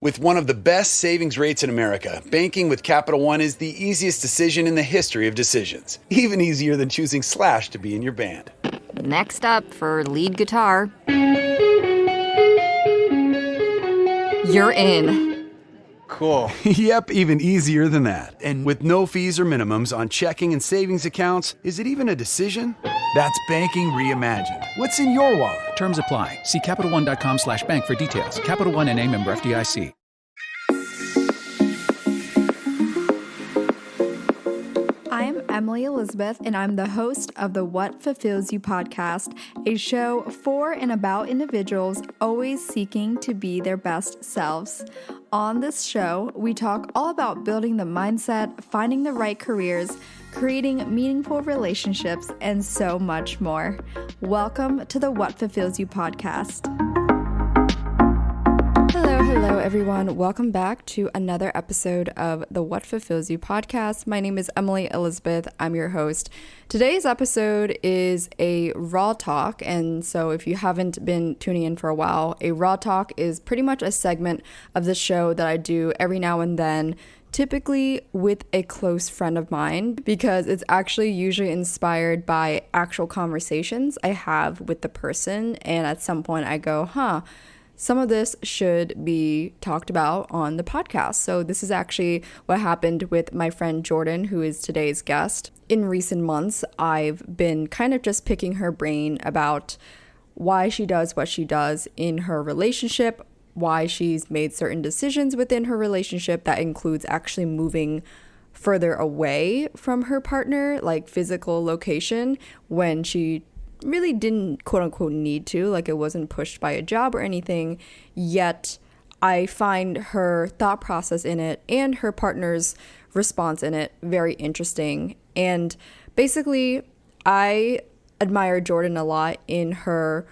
With one of the best savings rates in America, banking with Capital One is the easiest decision in the history of decisions. Even easier than choosing Slash to be in your band. Next up for lead guitar. You're in. Cool. Yep, even easier than that. And with no fees or minimums on checking and savings accounts, is it even a decision? That's banking reimagined. What's in your wallet? Terms apply. See CapitalOne.com/bank for details. Capital One N.A. member FDIC. I'm Emily Elizabeth, and I'm the host of the What Fulfills You podcast, a show for and about individuals always seeking to be their best selves. On this show, we talk all about building the mindset, finding the right careers, creating meaningful relationships, and so much more. Welcome to the What Fulfills You podcast. Hello everyone. Welcome back to another episode of the What Fulfills You podcast. My name is Emily Elizabeth. I'm your host. Today's episode is a raw talk, and so if you haven't been tuning in for a while, a raw talk is pretty much a segment of the show that I do every now and then, typically with a close friend of mine, because it's actually usually inspired by actual conversations I have with the person, and at some point I go, some of this should be talked about on the podcast. So this is actually what happened with my friend Joran, who is today's guest. In recent months, I've been kind of just picking her brain about why she does what she does in her relationship, why she's made certain decisions within her relationship that includes actually moving further away from her partner, like physical location, when she really didn't quote unquote need to, like it wasn't pushed by a job or anything, yet I find her thought process in it and her partner's response in it very interesting. And basically, I admire Joran a lot in her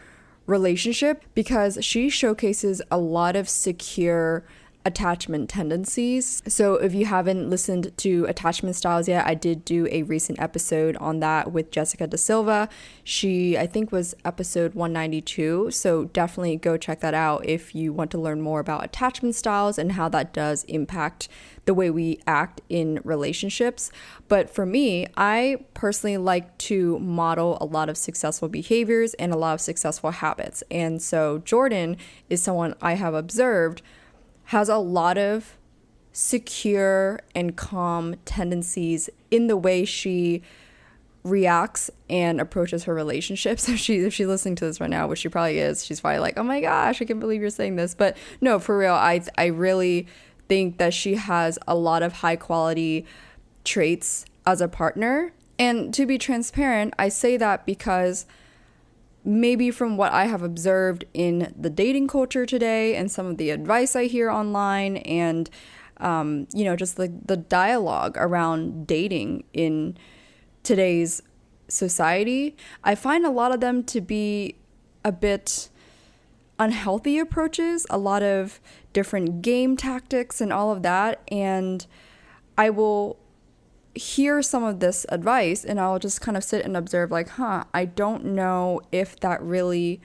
relationship because she showcases a lot of secure attachment tendencies. So if you haven't listened to attachment styles yet, I did do a recent episode on that with Jessica Da Silva. She, I think, was episode 192. So definitely go check that out if you want to learn more about attachment styles and how that does impact the way we act in relationships. But for me, I personally like to model a lot of successful behaviors and a lot of successful habits. And so Joran is someone I have observed has a lot of secure and calm tendencies in the way she reacts and approaches her relationships. If she's listening to this right now, which she probably is, she's probably like, oh my gosh, I can't believe you're saying this. But no, for real, I really think that she has a lot of high quality traits as a partner. And to be transparent, I say that because maybe from what I have observed in the dating culture today and some of the advice I hear online and, just like the dialogue around dating in today's society, I find a lot of them to be a bit unhealthy approaches, a lot of different game tactics and all of that. And I will hear some of this advice and I'll just kind of sit and observe like, I don't know if that really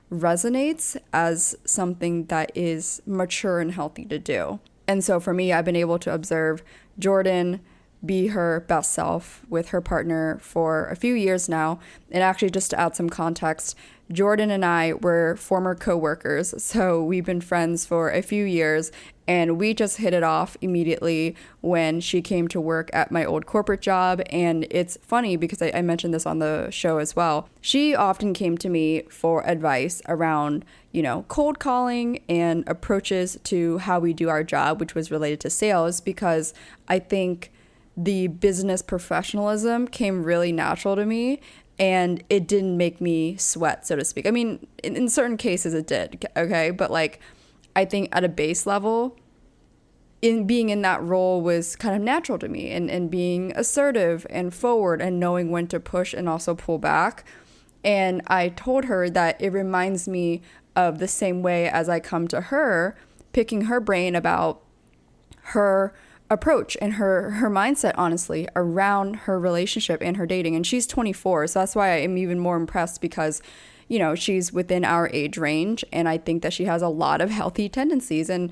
resonates as something that is mature and healthy to do. And so for me, I've been able to observe Joran be her best self with her partner for a few years now. And actually, just to add some context, Joran and I were former co-workers, so we've been friends for a few years, and we just hit it off immediately when she came to work at my old corporate job. And it's funny because I mentioned this on the show as well. She often came to me for advice around, cold calling and approaches to how we do our job, which was related to sales, because I think the business professionalism came really natural to me and it didn't make me sweat, so to speak. I mean, in certain cases it did, okay? But I think at a base level, in being in that role was kind of natural to me and being assertive and forward and knowing when to push and also pull back. And I told her that it reminds me of the same way as I come to her, picking her brain about her approach and her mindset, honestly, around her relationship and her dating. And she's 24, so that's why I am even more impressed because, she's within our age range, and I think that she has a lot of healthy tendencies. And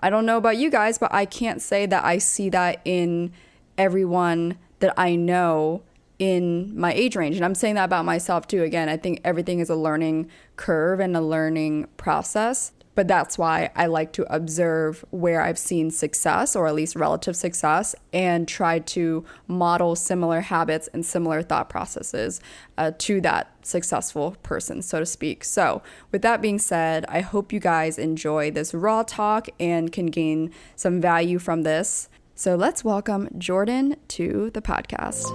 I don't know about you guys, but I can't say that I see that in everyone that I know in my age range. And I'm saying that about myself too. Again, I think everything is a learning curve and a learning process. But that's why I like to observe where I've seen success, or at least relative success, and try to model similar habits and similar thought processes to that successful person, so to speak. So with that being said, I hope you guys enjoy this raw talk and can gain some value from this. So let's welcome Jordan to the podcast.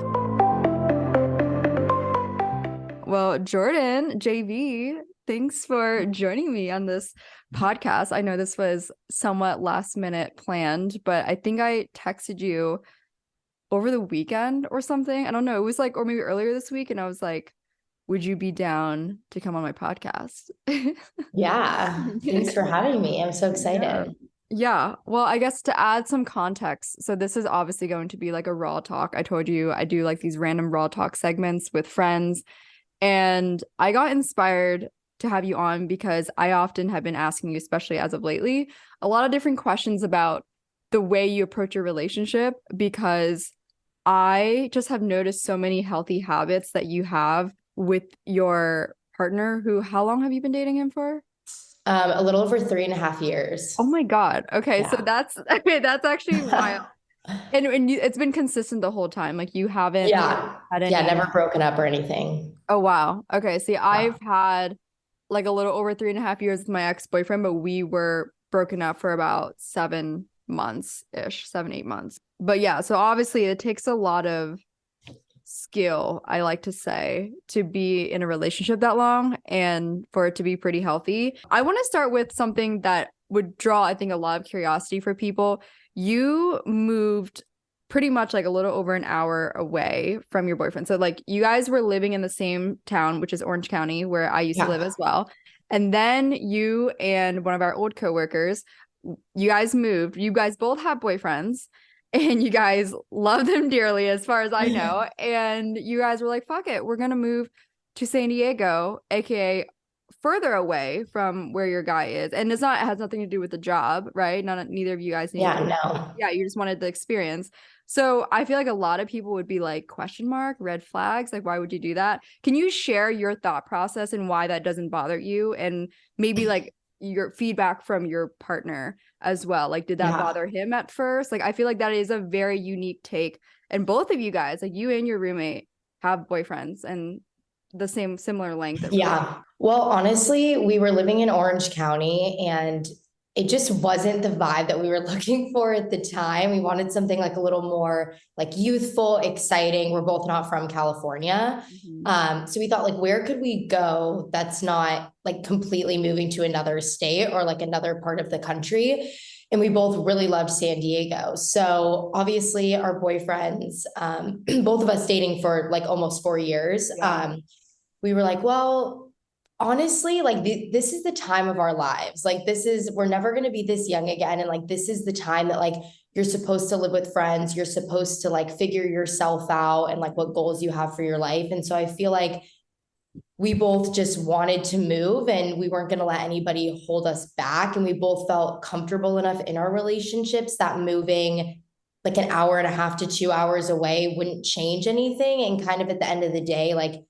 Well, Jordan, JV, thanks for joining me on this podcast. I know this was somewhat last minute planned, but I think I texted you over the weekend or something. I don't know. It was like, or maybe earlier this week. And I was like, would you be down to come on my podcast? Yeah. Thanks for having me. I'm so excited. Yeah. Well, I guess to add some context. So this is obviously going to be like a raw talk. I told you I do like these random raw talk segments with friends. And I got inspired to have you on because I often have been asking you, especially as of lately, a lot of different questions about the way you approach your relationship, because I just have noticed so many healthy habits that you have with your partner who, how long have you been dating him for? A little over 3.5 years. Oh my God. Okay. Yeah. So that's actually wild. And it's been consistent the whole time. Like you haven't Yeah. had any. Yeah. Never broken up or anything. Oh, wow. Okay. See, I've had like a little over 3.5 years with my ex-boyfriend, but we were broken up for about 7 months-ish, 7-8 months. But yeah, so obviously it takes a lot of skill, I like to say, to be in a relationship that long and for it to be pretty healthy. I want to start with something that would draw, I think, a lot of curiosity for people. You moved pretty much like a little over an hour away from your boyfriend. So like you guys were living in the same town, which is Orange County, where I used to live as well. And then you and one of our old coworkers, you guys moved. You guys both have boyfriends and you guys love them dearly, as far as I know. And you guys were like, fuck it, we're going to move to San Diego, aka further away from where your guy is. And it has nothing to do with the job, right? Neither of you guys need you just wanted the experience. So I feel like a lot of people would be like, question mark, red flags, like why would you do that? Can you share your thought process and why that doesn't bother you, and maybe like your feedback from your partner as well? Like, did that bother him at first? Like, I feel like that is a very unique take, and both of you guys, like you and your roommate, have boyfriends and the similar length of Well, honestly, we were living in Orange County and it just wasn't the vibe that we were looking for at the time. We wanted something like a little more like youthful, exciting. We're both not from California. So we thought, like, where could we go that's not like completely moving to another state or like another part of the country? And we both really loved San Diego. So obviously our boyfriends, both of us dating for like almost 4 years, we were like, well, honestly, like this is the time of our lives. Like we're never going to be this young again. And like, this is the time that like, you're supposed to live with friends. You're supposed to like figure yourself out and like what goals you have for your life. And so I feel like we both just wanted to move and we weren't going to let anybody hold us back. And we both felt comfortable enough in our relationships that moving like an hour and a half to 2 hours away wouldn't change anything. And kind of at the end of the day, like,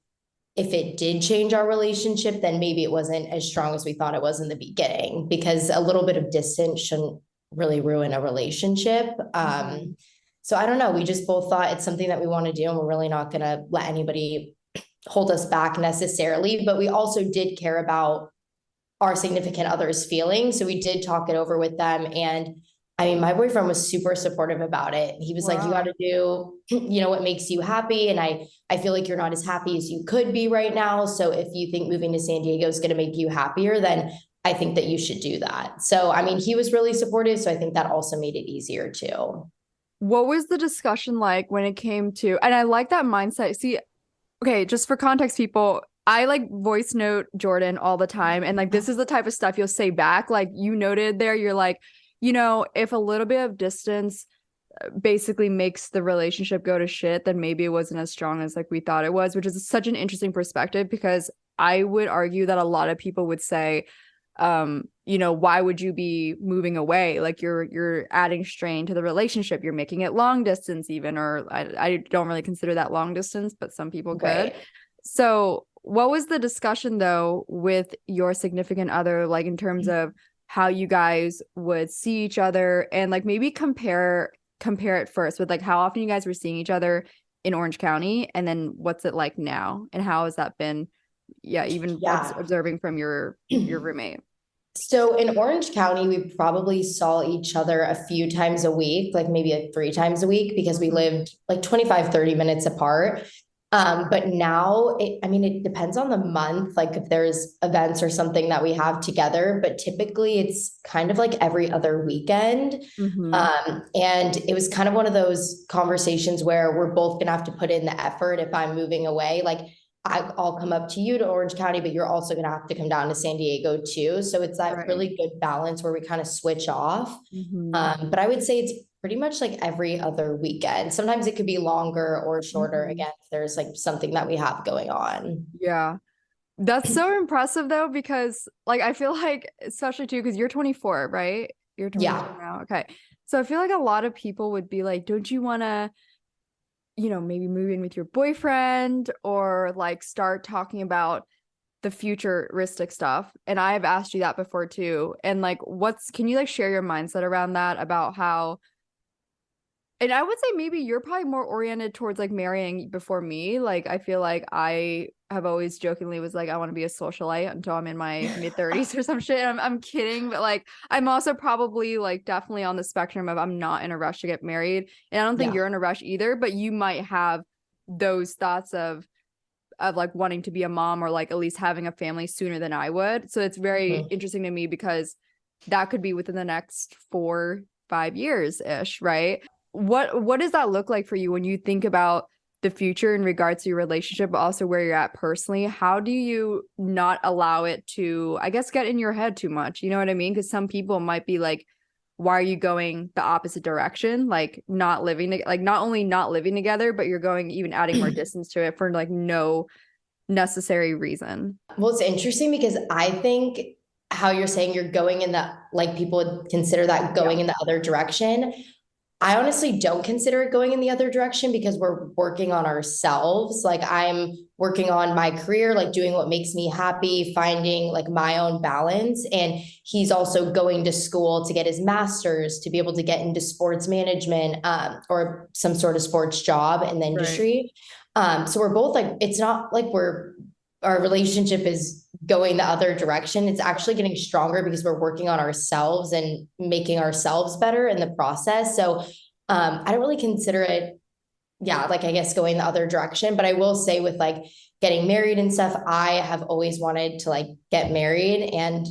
if it did change our relationship, then maybe it wasn't as strong as we thought it was in the beginning, because a little bit of distance shouldn't really ruin a relationship. So I don't know. We just both thought it's something that we want to do and we're really not going to let anybody hold us back necessarily. But we also did care about our significant other's feelings. So we did talk it over with them. And I mean, my boyfriend was super supportive about it. He was like, you got to do, what makes you happy. And I feel like you're not as happy as you could be right now. So if you think moving to San Diego is going to make you happier, then I think that you should do that. So, I mean, he was really supportive. So I think that also made it easier too. What was the discussion like when it came to, and I like that mindset. See, okay, just for context, people, I like voice note Jordan all the time. And like, this is the type of stuff you'll say back. Like you noted there, you're like, if a little bit of distance basically makes the relationship go to shit, then maybe it wasn't as strong as like we thought it was, which is such an interesting perspective, because I would argue that a lot of people would say, why would you be moving away? Like you're adding strain to the relationship. You're making it long distance even, or I don't really consider that long distance, but some people could. Right. So what was the discussion though with your significant other, like in terms of how you guys would see each other, and like maybe compare it first with like how often you guys were seeing each other in Orange County, and then what's it like now, and how has that been? Yeah, even observing from your roommate. So in Orange County, we probably saw each other a few times a week, like maybe like 3 times a week, because we lived like 25, 30 minutes apart. But now it depends on the month, like if there's events or something that we have together, but typically it's kind of like every other weekend. And it was kind of one of those conversations where we're both gonna have to put in the effort if I'm moving away. Like I'll come up to you to Orange County, but you're also gonna have to come down to San Diego too. So it's that really good balance where we kind of switch off. But I would say it's pretty much like every other weekend. Sometimes it could be longer or shorter. Again, if there's like something that we have going on. Yeah. That's so impressive though, because like I feel like, especially too, because you're 24, right? You're 24 now. Okay. So I feel like a lot of people would be like, don't you want to, maybe move in with your boyfriend, or like start talking about the futuristic stuff? And I've asked you that before too. And like, can you like share your mindset around that, about how, and I would say maybe you're probably more oriented towards like marrying before me. Like I feel like I have always jokingly was like, I want to be a socialite until I'm in my mid-30s or some shit. I'm kidding, but like I'm also probably like definitely on the spectrum of I'm not in a rush to get married. And I don't think you're in a rush either, but you might have those thoughts of like wanting to be a mom, or like at least having a family sooner than I would. So it's very interesting to me, because that could be within the next 4-5 years ish, right? What does that look like for you when you think about the future in regards to your relationship, but also where you're at personally? How do you not allow it to, I guess, get in your head too much? You know what I mean? Because some people might be like, why are you going the opposite direction? Like not only not living together, but you're going even adding more distance to it for like no necessary reason. Well, it's interesting because I think how you're saying you're going in the, like people would consider that going in the other direction. I honestly don't consider it going in the other direction, because we're working on ourselves. Like I'm working on my career, like doing what makes me happy, finding like my own balance. And he's also going to school to get his master's to be able to get into sports management, or some sort of sports job in the industry. So we're both like, it's not like our relationship is going the other direction. It's actually getting stronger because we're working on ourselves and making ourselves better in the process. So I don't really consider it, like I guess going the other direction. But I will say with like getting married and stuff, I have always wanted to like get married and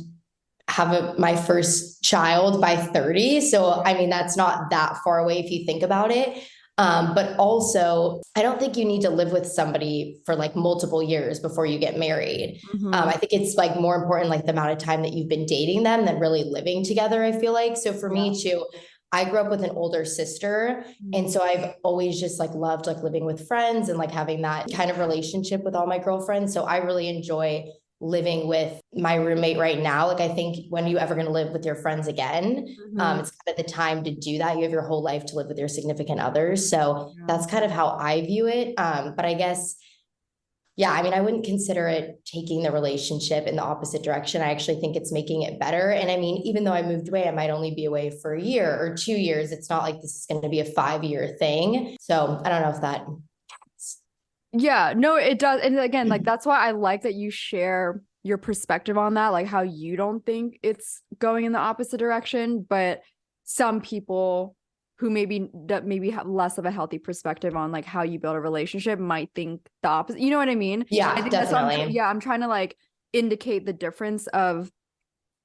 have my first child by 30. So I mean, that's not that far away if you think about it. But also, I don't think you need to live with somebody for like multiple years before you get married. I think it's like more important, like the amount of time that you've been dating them than really living together, I feel like. So for me too, I grew up with an older sister. And so I've always just like loved like living with friends and like having that kind of relationship with all my girlfriends. So I really enjoy living with my roommate right now. Like I think when are you ever going to live with your friends again? It's kind of the time to do that. You have your whole life to live with your significant others. So that's kind of how I view it. But I guess, I mean, I wouldn't consider it taking the relationship in the opposite direction. I actually think it's making it better. And I mean, even though I moved away, I might only be away for a year or 2 years. It's not like this is going to be a 5-year thing. So I don't know if that. Yeah, no, it does. And again, like that's why I like that you share your perspective on that, like how you don't think it's going in the opposite direction, but some people who maybe have less of a healthy perspective on like how you build a relationship might think the opposite. You know what I mean? Yeah, I think definitely. I'm trying to like indicate the difference of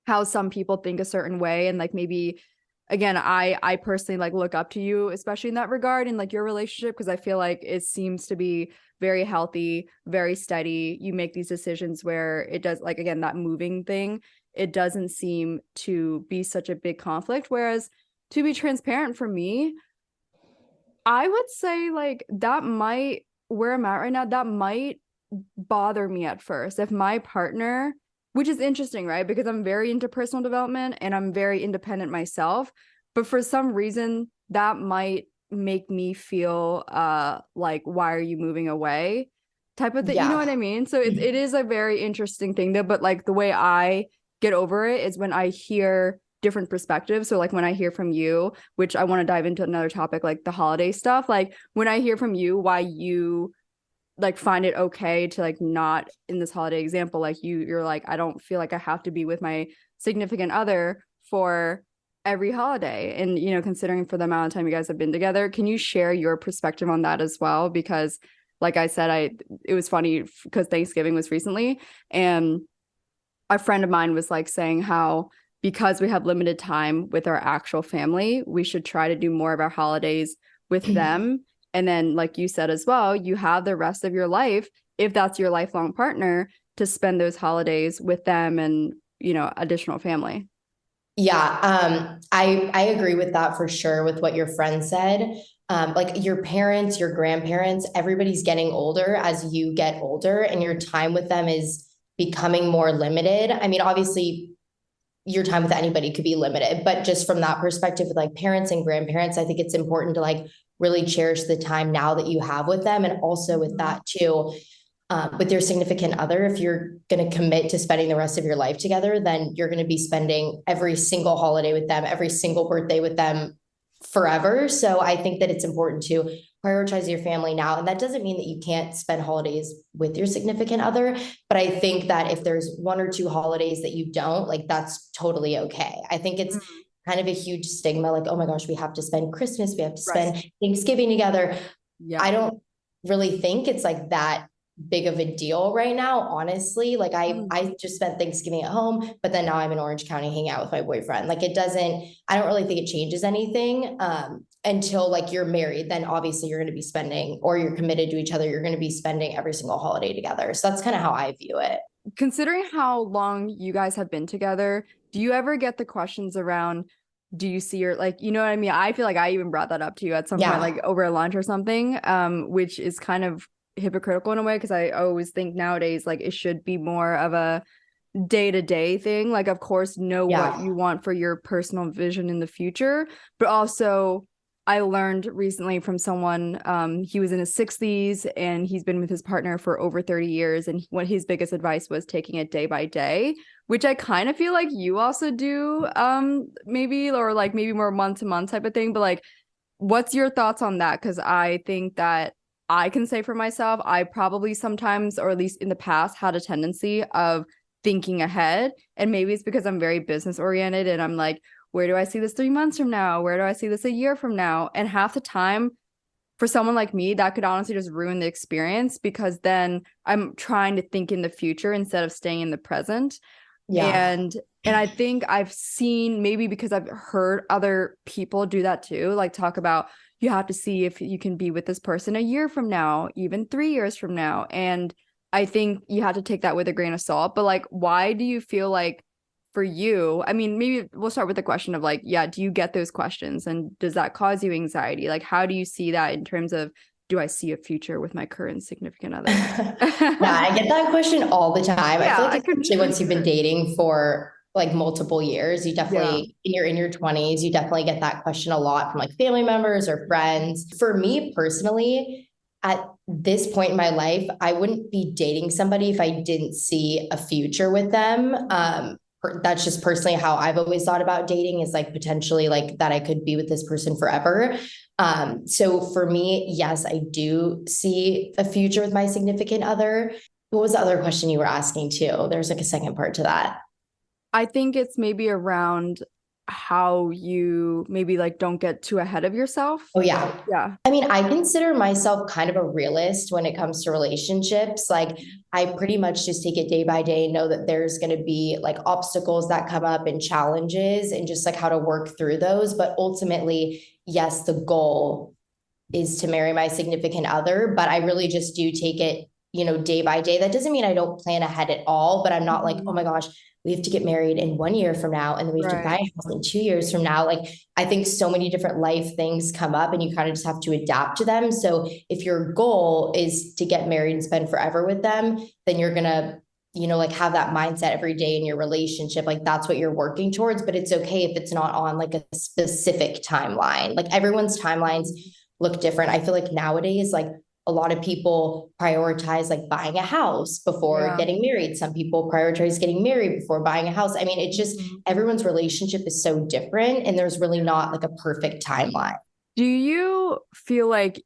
how some people think a certain way, and like maybe again, I personally like look up to you, especially in that regard, in like your relationship, because I feel like it seems to be very healthy, very steady. You make these decisions where it does, like, again, that moving thing, it doesn't seem to be such a big conflict. Whereas to be transparent for me, I would say like that might, where I'm at right now, that might bother me at first. If my partner which is interesting, right? Because I'm very into personal development and I'm very independent myself. But for some reason, that might make me feel like, why are you moving away? Type of thing. You know what Yeah. I mean? So it is a very interesting thing though. But like the way I get over it is when I hear different perspectives. So like when I hear from you, which I want to dive into another topic, like the holiday stuff, like when I hear from you why you like find it okay to like not, in this holiday example, like you're like, I don't feel like I have to be with my significant other for every holiday. And considering for the amount of time you guys have been together, can you share your perspective on that as well? Because like I said, it was funny because Thanksgiving was recently, and a friend of mine was like saying how because we have limited time with our actual family, we should try to do more of our holidays with them. And then, like you said as well, you have the rest of your life, if that's your lifelong partner, to spend those holidays with them and, additional family. Yeah, I agree with that for sure with what your friend said. Like your parents, your grandparents, everybody's getting older as you get older, and your time with them is becoming more limited. I mean, obviously, your time with anybody could be limited, but just from that perspective, with like parents and grandparents, I think it's important to like really cherish the time now that you have with them, and also with that too. With your significant other, if you're going to commit to spending the rest of your life together, then you're going to be spending every single holiday with them, every single birthday with them forever. So I think that it's important to prioritize your family now. And that doesn't mean that you can't spend holidays with your significant other. But I think that if there's one or two holidays that you don't, like, that's totally okay. I think it's kind of a huge stigma, like, oh my gosh, we have to spend Christmas, we have to spend Thanksgiving together. Yeah. I don't really think it's like that big of a deal right now, honestly. Like I just spent Thanksgiving at home, but then now I'm in Orange County hanging out with my boyfriend. Like I don't really think it changes anything until like you're married. Then obviously you're going to be spending, or you're committed to each other, you're going to be spending every single holiday together. So that's kind of how I view it. Considering how long you guys have been together, do you ever get the questions around, do you see your, like, you know what I mean? I feel like I even brought that up to you at some point, like over lunch or something, which is kind of hypocritical in a way, because I always think nowadays like it should be more of a day-to-day thing. Like, of course, know what you want for your personal vision in the future, but also I learned recently from someone, he was in his 60s and he's been with his partner for over 30 years, and what his biggest advice was taking it day by day, which I kind of feel like you also do, maybe, or like maybe more month to month type of thing. But like, what's your thoughts on that? Because I think that I can say for myself, I probably sometimes, or at least in the past, had a tendency of thinking ahead. And maybe it's because I'm very business oriented and I'm like, where do I see this 3 months from now? Where do I see this a year from now? And half the time, for someone like me, that could honestly just ruin the experience, because then I'm trying to think in the future instead of staying in the present. And I think I've seen, maybe because I've heard other people do that too, like talk about, you have to see if you can be with this person a year from now, even 3 years from now. And I think you have to take that with a grain of salt. But like, why do you feel like, for you, I mean, maybe we'll start with the question of like, do you get those questions, and does that cause you anxiety? Like, how do you see that in terms of, do I see a future with my current significant other? I get that question all the time. I feel like especially once you've been dating for like multiple years, you definitely, in your 20s, you definitely get that question a lot from like family members or friends. For me personally, at this point in my life, I wouldn't be dating somebody if I didn't see a future with them. That's just personally how I've always thought about dating, is like potentially like that I could be with this person forever. So for me, yes, I do see a future with my significant other. What was the other question you were asking too? There's like a second part to that. I think it's maybe around how you maybe like don't get too ahead of yourself. Oh yeah. Yeah. I mean, I consider myself kind of a realist when it comes to relationships. Like I pretty much just take it day by day, know that there's going to be like obstacles that come up and challenges, and just like how to work through those. But ultimately, yes, the goal is to marry my significant other, but I really just do take it, day by day. That doesn't mean I don't plan ahead at all, but I'm not like, oh my gosh, we have to get married in 1 year from now, and then we have to buy a house in 2 years from now. Like, I think so many different life things come up and you kind of just have to adapt to them. So if your goal is to get married and spend forever with them, then you're going to like have that mindset every day in your relationship. Like that's what you're working towards, but it's okay if it's not on like a specific timeline. Like everyone's timelines look different. I feel like nowadays, like a lot of people prioritize like buying a house before getting married. Some people prioritize getting married before buying a house. I mean, it's just everyone's relationship is so different and there's really not like a perfect timeline. Do you feel like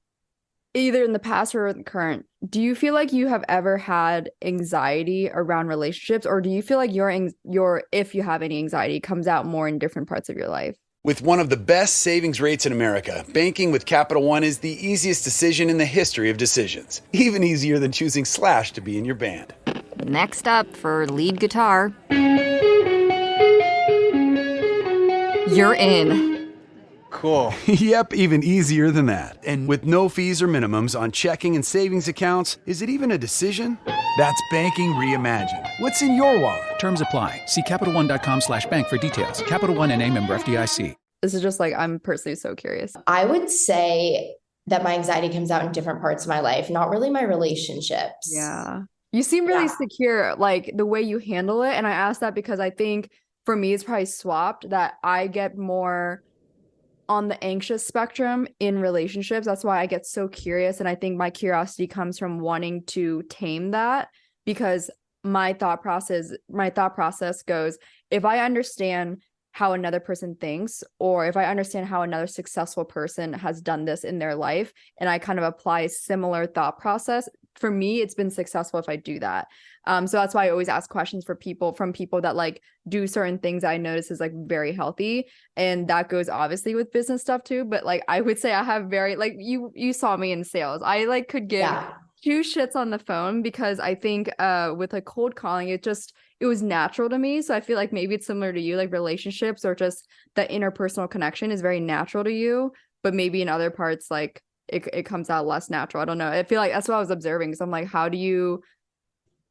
either in the past or in the current, do you feel like you have ever had anxiety around relationships, or do you feel like your if you have any anxiety comes out more in different parts of your life? With one of the best savings rates in America, banking with Capital One is the easiest decision in the history of decisions. Even easier than choosing Slash to be in your band. Next up for lead guitar. You're in. Cool. Yep, even easier than that. And with no fees or minimums on checking and savings accounts, is it even a decision? That's banking reimagined. What's in your wallet? Terms apply. See CapitalOne.com/bank for details. Capital One NA, member FDIC. This is just like, I'm personally so curious. I would say that my anxiety comes out in different parts of my life, not really my relationships. Yeah. You seem really secure, like the way you handle it. And I asked that because I think for me, it's probably swapped, that I get more on the anxious spectrum in relationships. That's why I get so curious. And I think my curiosity comes from wanting to tame that, because my thought process goes, if I understand how another person thinks, or if I understand how another successful person has done this in their life, and I kind of apply similar thought process, for me, it's been successful if I do that. So that's why I always ask questions from people that like do certain things that I notice is like very healthy. And that goes obviously with business stuff too. But like, I would say I have very, like you saw me in sales. I like could give two shits on the phone, because I think with like cold calling, it was natural to me. So I feel like maybe it's similar to you, like relationships or just the interpersonal connection is very natural to you, but maybe in other parts, like it comes out less natural. I don't know. I feel like that's what I was observing. So I'm like, how do you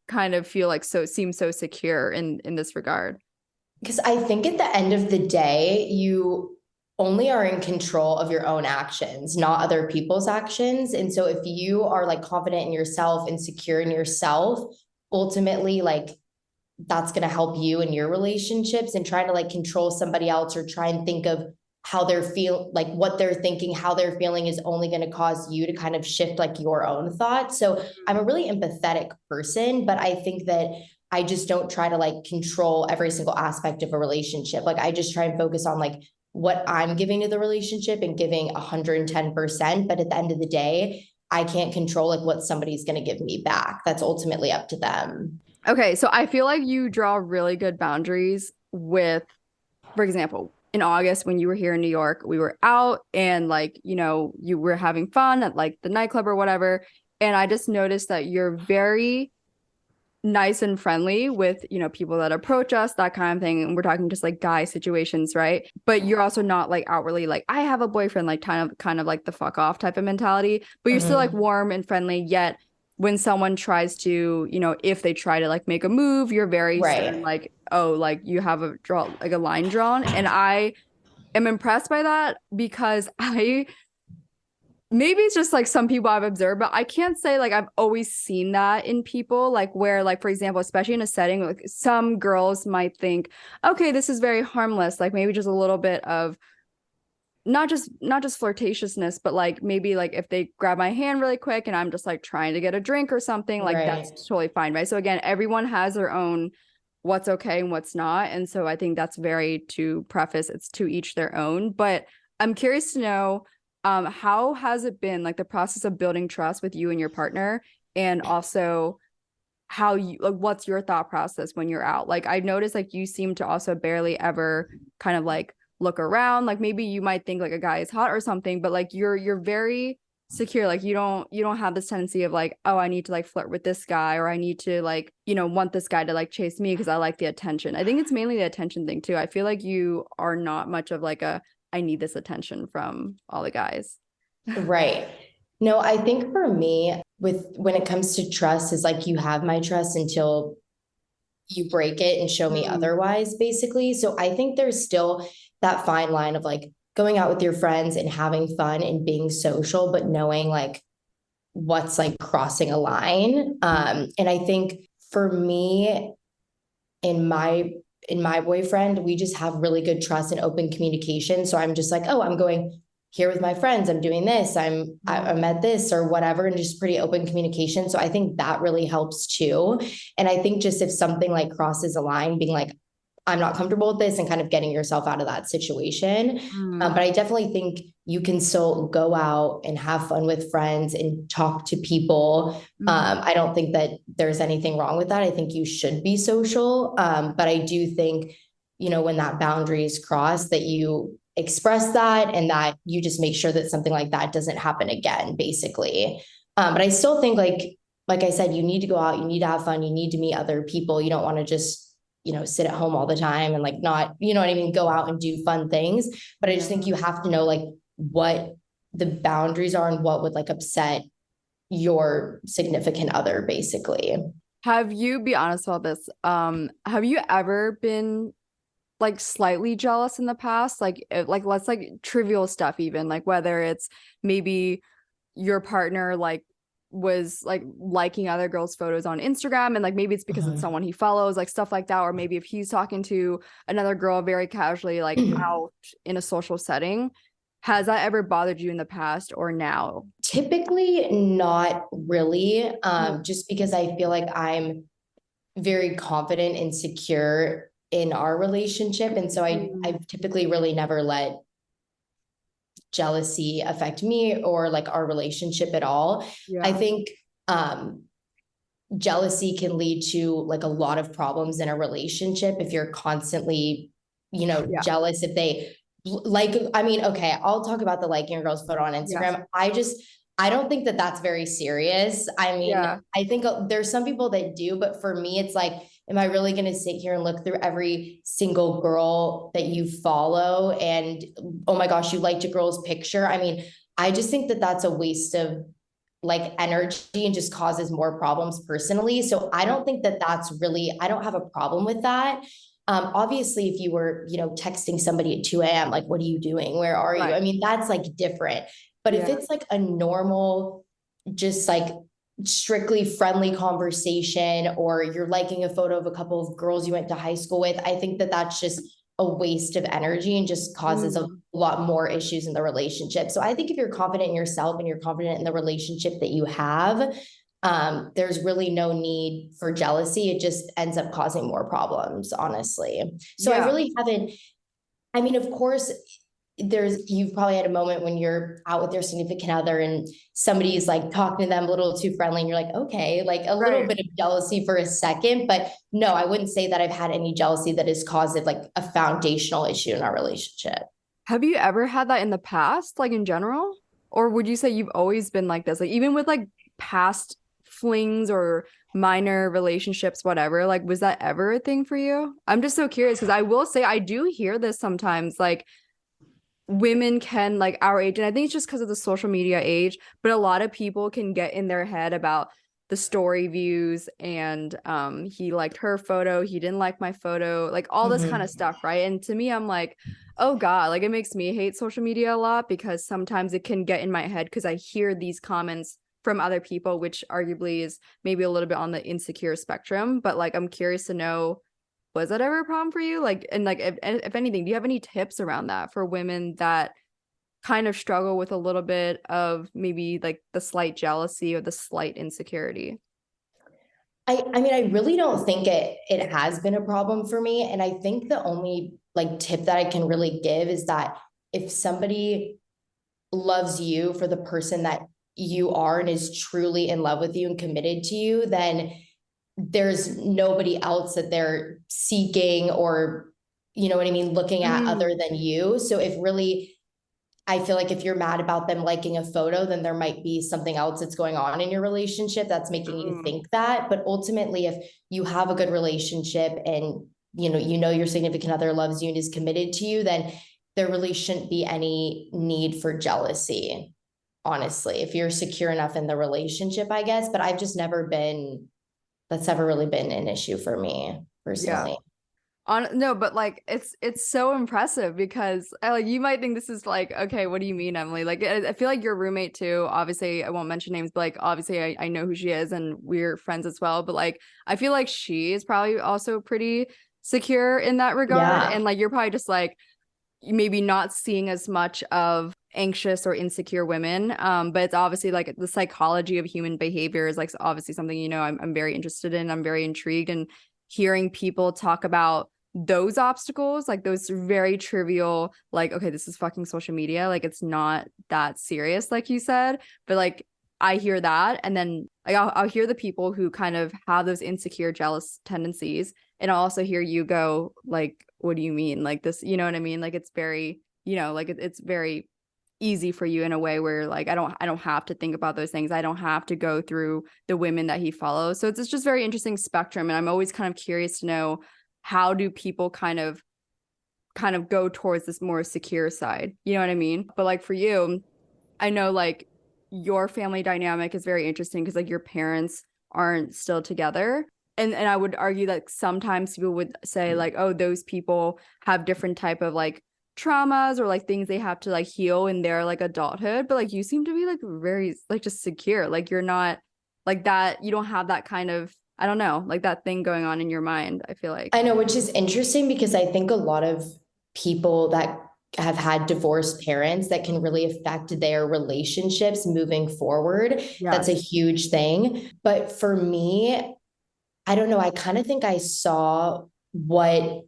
kind of feel like seem so secure in this regard? Because I think at the end of the day, you only are in control of your own actions, not other people's actions. And so if you are like confident in yourself and secure in yourself, ultimately like that's going to help you in your relationships. And trying to like control somebody else or try and think of how they're like what they're thinking, how they're feeling is only going to cause you to kind of shift like your own thoughts. So I'm a really empathetic person, but I think that I just don't try to like control every single aspect of a relationship. Like I just try and focus on like what I'm giving to the relationship and giving 110%. But at the end of the day, I can't control like what somebody's going to give me back. That's ultimately up to them. Okay. So I feel like you draw really good boundaries with, for example, in August, when you were here in New York, we were out and like, you were having fun at like the nightclub or whatever. And I just noticed that you're very nice and friendly with, people that approach us, that kind of thing. And we're talking just like guy situations, right? But you're also not like outwardly like, I have a boyfriend, like kind of like the fuck off type of mentality, but you're still like warm and friendly. Yet when someone tries to, if they try to like make a move, you're very stern, like, oh, like you have a line drawn. And I am impressed by that, because maybe it's just like some people I've observed, but I can't say like I've always seen that in people, like where like, for example, especially in a setting, like some girls might think, okay, this is very harmless, like maybe just a little bit of not just flirtatiousness, but like maybe like if they grab my hand really quick and I'm just like trying to get a drink or something, like that's totally fine, right? So again, everyone has their own what's okay and what's not. And so I think that's very, to preface, it's to each their own. But I'm curious to know, how has it been, like the process of building trust with you and your partner, and also how you, like, what's your thought process when you're out? Like I noticed like you seem to also barely ever kind of like look around, like maybe you might think like a guy is hot or something, but like you're very secure, like you don't have this tendency of like, oh, I need to like flirt with this guy, or I need to like want this guy to like chase me because I like the attention. I think it's mainly the attention thing too. I feel like you are not much of like a I need this attention from all the guys. Right. No, I think for me, when it comes to trust, is like you have my trust until you break it and show me otherwise, basically. So I think there's still that fine line of like going out with your friends and having fun and being social, but knowing like what's like crossing a line. And I think for me, in my boyfriend, we just have really good trust and open communication. So I'm just like, oh, I'm going here with my friends. I'm doing this. I'm at this or whatever, and just pretty open communication. So I think that really helps too. And I think just if something like crosses a line, being like, I'm not comfortable with this, and kind of getting yourself out of that situation. But I definitely think you can still go out and have fun with friends and talk to people. I don't think that there's anything wrong with that. I think you should be social. But I do think, when that boundary is crossed, that you express that and that you just make sure that something like that doesn't happen again, basically. But I still think like I said, you need to go out, you need to have fun, you need to meet other people. You don't want to just sit at home all the time and like not, what I mean, go out and do fun things. But I just think you have to know like what the boundaries are and what would like upset your significant other, basically. Have you, be honest about this, have you ever been like slightly jealous in the past? Like let's like trivial stuff, even like whether it's maybe your partner like was like liking other girls' photos on Instagram, and like maybe it's because it's someone he follows, like stuff like that, or maybe if he's talking to another girl very casually like out in a social setting. Has that ever bothered you in the past or now? Typically not really, just because I feel like I'm very confident and secure in our relationship. And so I've typically really never let jealousy affect me or like our relationship at all. I think jealousy can lead to like a lot of problems in a relationship if you're constantly, jealous. If they like, I mean, okay, I'll talk about the liking a girl's photo on Instagram. I don't think that that's very serious. I mean, I think there's some people that do, but for me, it's like, am I really going to sit here and look through every single girl that you follow? And oh my gosh, you liked a girl's picture. I mean, I just think that that's a waste of like energy and just causes more problems personally. So I don't think that I don't have a problem with that. Obviously, if you were, texting somebody at 2 a.m., like, what are you doing? Where are you? I mean, that's like different. But if it's like a normal, just like strictly friendly conversation, or you're liking a photo of a couple of girls you went to high school with, I think that that's just a waste of energy and just causes a lot more issues in the relationship. So I think if you're confident in yourself and you're confident in the relationship that you have, there's really no need for jealousy. It just ends up causing more problems, honestly. So I really haven't, I mean, of course, you've probably had a moment when you're out with your significant other and somebody's like talking to them a little too friendly and you're like, okay, like a little bit of jealousy for a second. But no, I wouldn't say that I've had any jealousy that has caused like a foundational issue in our relationship. Have you ever had that in the past, like in general? Or would you say you've always been like this? Like even with like past flings or minor relationships, whatever, like was that ever a thing for you? I'm just so curious because I will say I do hear this sometimes, like women can, like our age, and I think it's just because of the social media age, but a lot of people can get in their head about the story views and he liked her photo, he didn't like my photo, like all this kind of stuff, right? And to me, I'm like, oh God, like it makes me hate social media a lot because sometimes it can get in my head because I hear these comments from other people, which arguably is maybe a little bit on the insecure spectrum. But like, I'm curious to know, was that ever a problem for you? Like, and like, if anything, do you have any tips around that for women that kind of struggle with a little bit of maybe like the slight jealousy or the slight insecurity? I mean, I really don't think it has been a problem for me. And I think the only like tip that I can really give is that if somebody loves you for the person that you are and is truly in love with you and committed to you, then there's nobody else that they're seeking or, you know what I mean, looking at other than you. So if really, I feel like if you're mad about them liking a photo, then there might be something else that's going on in your relationship that's making you think that. But ultimately, if you have a good relationship and you know your significant other loves you and is committed to you, then there really shouldn't be any need for jealousy, honestly, if you're secure enough in the relationship, I guess. But that's never really been an issue for me personally. No, but like it's so impressive because like you might think this is like, okay, what do you mean, Emily? Like I feel like your roommate too. Obviously, I won't mention names, but like obviously I know who she is and we're friends as well. But like I feel like she is probably also pretty secure in that regard. Yeah. And like you're probably just like maybe not seeing as much of anxious or insecure women. But it's obviously like the psychology of human behavior is like obviously something, I'm very interested in. I'm very intrigued and hearing people talk about those obstacles, like those very trivial, like, okay, this is fucking social media. Like it's not that serious, like you said, but like I hear that. And then like I'll hear the people who kind of have those insecure, jealous tendencies. And I'll also hear you go like, what do you mean? Like this, you know what I mean? Like it's very, like it's very easy for you in a way where like I don't have to think about those things. I don't have to go through the women that he follows. So it's just very interesting spectrum. And I'm always kind of curious to know, how do people kind of go towards this more secure side? You know what I mean? But like for you, I know like your family dynamic is very interesting because like your parents aren't still together. And I would argue that sometimes people would say like, oh, those people have different type of like traumas or like things they have to like heal in their like adulthood. But like you seem to be like very like just secure. Like you're not like that. You don't have that kind of, I don't know, like that thing going on in your mind, I feel like. I know, which is interesting because I think a lot of people that have had divorced parents that can really affect their relationships moving forward. Yeah. That's a huge thing. But for me, I don't know. I kind of think I saw what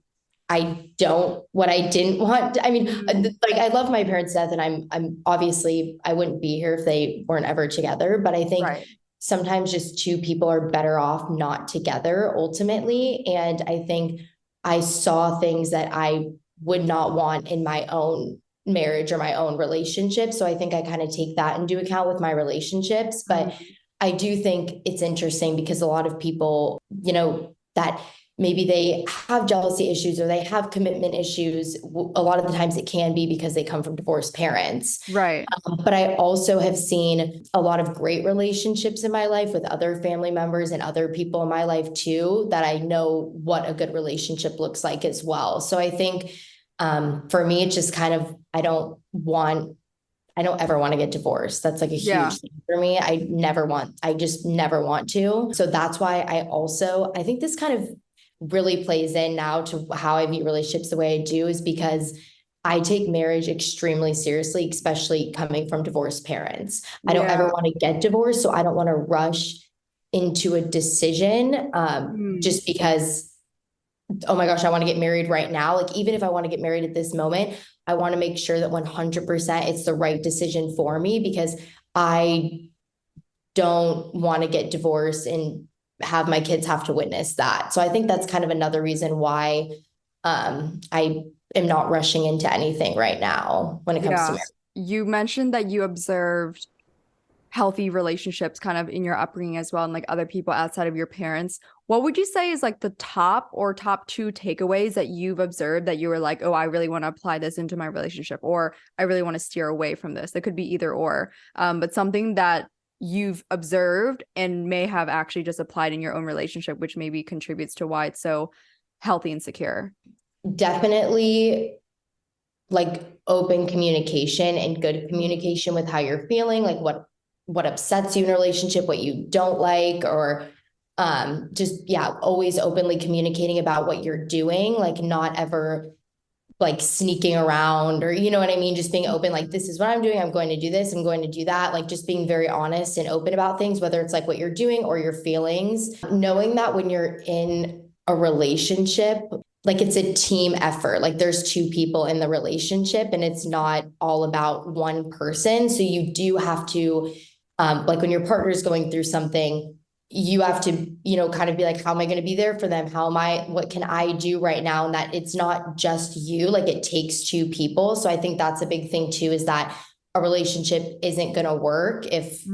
what I didn't want. I mean, like I love my parents' death, and I'm obviously I wouldn't be here if they weren't ever together. But I think Right. sometimes just two people are better off not together ultimately. And I think I saw things that I would not want in my own marriage or my own relationship. So I think I kind of take that into account with my relationships. But I do think it's interesting because a lot of people, that maybe they have jealousy issues or they have commitment issues. A lot of the times it can be because they come from divorced parents. Right. But I also have seen a lot of great relationships in my life with other family members and other people in my life too, that I know what a good relationship looks like as well. So I think for me, it's just kind of, I don't ever want to get divorced. That's like a huge thing for me. I just never want to. So that's why I think this kind of really plays in now to how I view relationships the way I do, is because I take marriage extremely seriously, especially coming from divorced parents. I don't ever want to get divorced, so I don't want to rush into a decision just because, oh my gosh, I want to get married right now. Like, even if I want to get married at this moment, I want to make sure that 100% it's the right decision for me, because I don't want to get divorced and have my kids have to witness that. So I think that's kind of another reason why I am not rushing into anything right now when it comes to marriage. You mentioned that you observed healthy relationships kind of in your upbringing as well, and like other people outside of your parents. What would you say is like the top two takeaways that you've observed that you were like, oh, I really want to apply this into my relationship, or I really want to steer away from this? It could be either or, but something that you've observed and may have actually just applied in your own relationship, which maybe contributes to why it's so healthy and secure. Definitely like open communication and good communication with how you're feeling, like what upsets you in a relationship, what you don't like, or always openly communicating about what you're doing, like not ever like sneaking around, or you know what I mean, just being open, like this is what I'm doing, I'm going to do this, I'm going to do that, like just being very honest and open about things, whether it's like what you're doing or your feelings. Knowing that when you're in a relationship, like it's a team effort, like there's two people in the relationship and it's not all about one person. So you do have to like when your partner is going through something, you have to, kind of be like, how am I going to be there for them? What can I do right now? And that it's not just you, like it takes two people. So I think that's a big thing too, is that a relationship isn't going to work if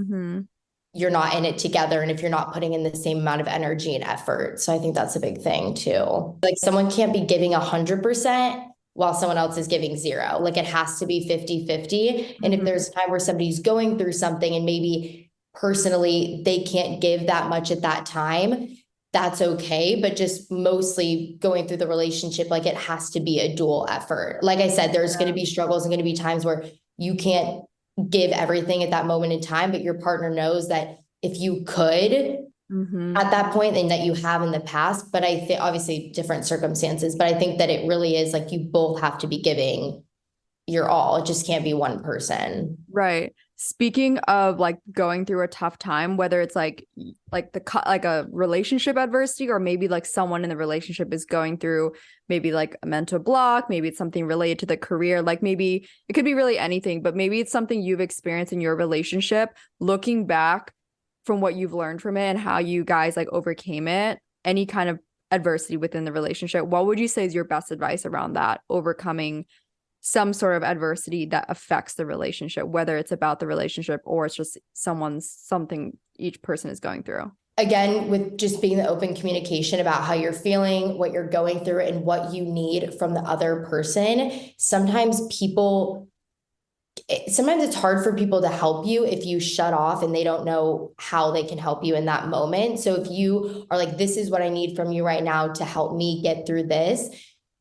you're not in it together and if you're not putting in the same amount of energy and effort. So I think that's a big thing too. Like someone can't be giving 100% while someone else is giving 0. Like it has to be 50-50. And if there's a time where somebody's going through something and maybe personally they can't give that much at that time, that's okay. But just mostly going through the relationship, like it has to be a dual effort. Like I said, there's going to be struggles and going to be times where you can't give everything at that moment in time, but your partner knows that if you could at that point and that you have in the past, but I think obviously different circumstances, but I think that it really is like you both have to be giving your all. It just can't be one person. Right. Speaking of like going through a tough time, whether it's like a relationship adversity, or maybe like someone in the relationship is going through maybe like a mental block, maybe it's something related to the career, like maybe it could be really anything, but maybe it's something you've experienced in your relationship. Looking back from what you've learned from it and how you guys like overcame it, any kind of adversity within the relationship, what would you say is your best advice around that, overcoming some sort of adversity that affects the relationship, whether it's about the relationship or it's just something each person is going through? Again, with just being the open communication about how you're feeling, what you're going through, and what you need from the other person. Sometimes it's hard for people to help you if you shut off and they don't know how they can help you in that moment. So if you are like, this is what I need from you right now to help me get through this,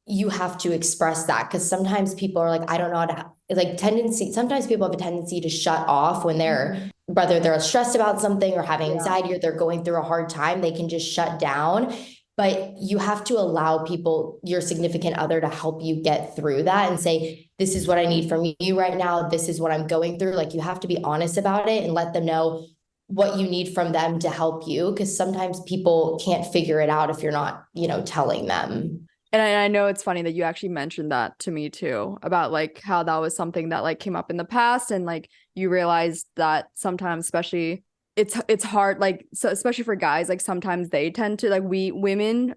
you have to express that, because sometimes people are like, I don't know how to, like sometimes people have a tendency to shut off when whether they're stressed about something or having anxiety or they're going through a hard time, they can just shut down. But you have to allow people, your significant other, to help you get through that and say, this is what I need from you right now. This is what I'm going through. Like, you have to be honest about it and let them know what you need from them to help you. Because sometimes people can't figure it out if you're not, telling them. And I know it's funny that you actually mentioned that to me too, about like how that was something that like came up in the past, and like you realized that sometimes, especially it's hard, like, so especially for guys, like sometimes they tend to, like, women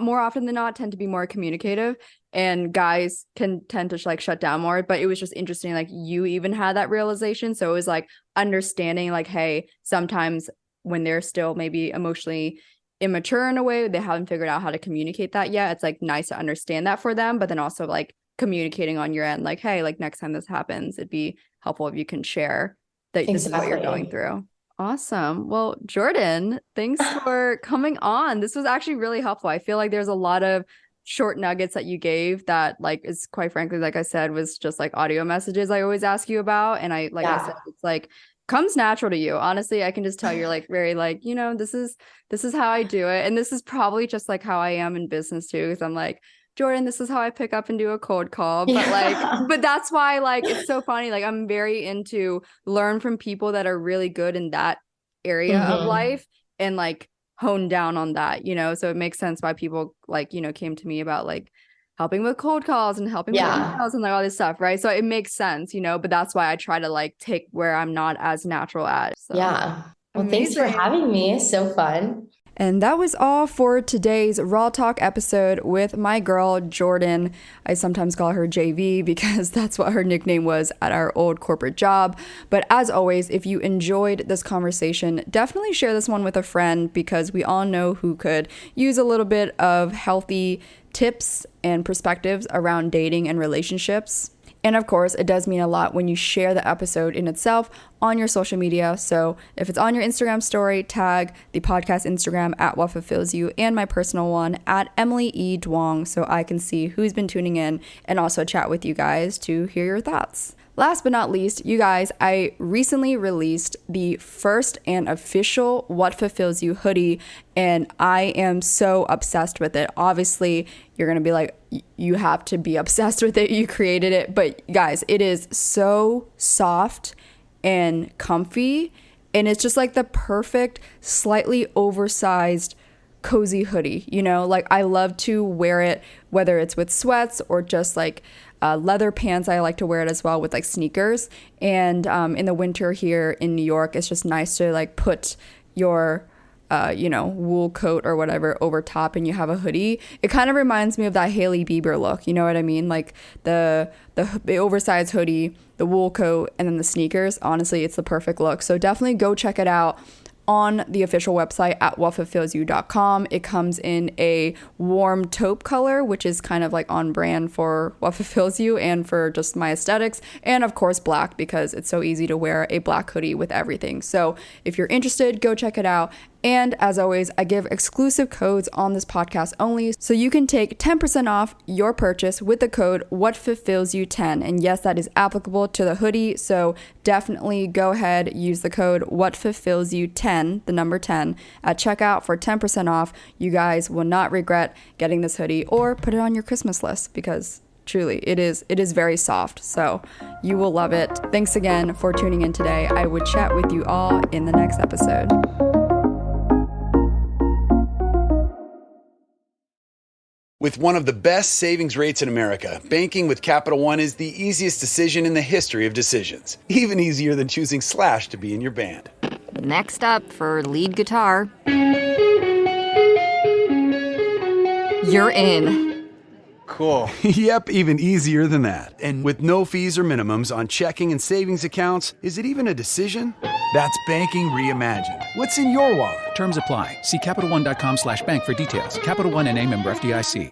more often than not tend to be more communicative, and guys can tend to like shut down more. But it was just interesting, like you even had that realization. So it was like understanding like, hey, sometimes when they're still maybe emotionally immature in a way, they haven't figured out how to communicate that yet, it's like nice to understand that for them, but then also like communicating on your end, like, hey, like next time this happens, it'd be helpful if you can share that this is what you're going through. Awesome. Well, Jordan, thanks for coming on. This was actually really helpful. I feel like there's a lot of short nuggets that you gave that, like, is quite frankly, like I said, was just like audio messages I always ask you about. And I said, it's like comes natural to you. Honestly, I can just tell you're like very like, this is how I do it. And this is probably just like how I am in business too. Because I'm like, Jordan, this is how I pick up and do a cold call. But but that's why, like, it's so funny. Like, I'm very into learn from people that are really good in that area of life and like hone down on that, so it makes sense why people like, came to me about like helping with cold calls and helping with emails and like all this stuff, right? So it makes sense, but that's why I try to like take where I'm not as natural at. So. Yeah. Well, thanks for having me. It's so fun. And that was all for today's Raw Talk episode with my girl, Jordan. I sometimes call her JV because that's what her nickname was at our old corporate job. But as always, if you enjoyed this conversation, definitely share this one with a friend, because we all know who could use a little bit of healthy tips and perspectives around dating and relationships. And of course, it does mean a lot when you share the episode in itself on your social media. So if it's on your Instagram story, tag the podcast Instagram at What Fulfills You and my personal one at Emily E. Duong, so I can see who's been tuning in and also chat with you guys to hear your thoughts. Last but not least, you guys, I recently released the first and official What Fulfills You hoodie, and I am so obsessed with it. Obviously, you're going to be like, you have to be obsessed with it. You created it. But guys, it is so soft and comfy, and it's just like the perfect, slightly oversized cozy hoodie. Like, I love to wear it, whether it's with sweats or just like leather pants. I like to wear it as well with like sneakers. And in the winter here in New York, it's just nice to like put your wool coat or whatever over top and you have a hoodie. It kind of reminds me of that Hailey Bieber look, you know what I mean? Like the oversized hoodie, the wool coat, and then the sneakers. Honestly, it's the perfect look. So definitely go check it out on the official website at whatfulfillsyou.com. It comes in a warm taupe color, which is kind of like on brand for What Fulfills You and for just my aesthetics. And of course, black, because it's so easy to wear a black hoodie with everything. So if you're interested, go check it out And as always, I give exclusive codes on this podcast only, so you can take 10% off your purchase with the code WhatFulfillsYou10. And yes, that is applicable to the hoodie, so definitely go ahead, use the code WhatFulfillsYou10, the number 10, at checkout for 10% off. You guys will not regret getting this hoodie, or put it on your Christmas list, because truly, it is very soft, so you will love it. Thanks again for tuning in today. I would chat with you all in the next episode. With one of the best savings rates in America, banking with Capital One is the easiest decision in the history of decisions. Even easier than choosing Slash to be in your band. Next up for lead guitar. You're in. Cool. Yep, even easier than that. And with no fees or minimums on checking and savings accounts, is it even a decision? That's banking reimagined. What's in your wallet? Terms apply. See CapitalOne.com/bank for details. Capital One NA, member FDIC.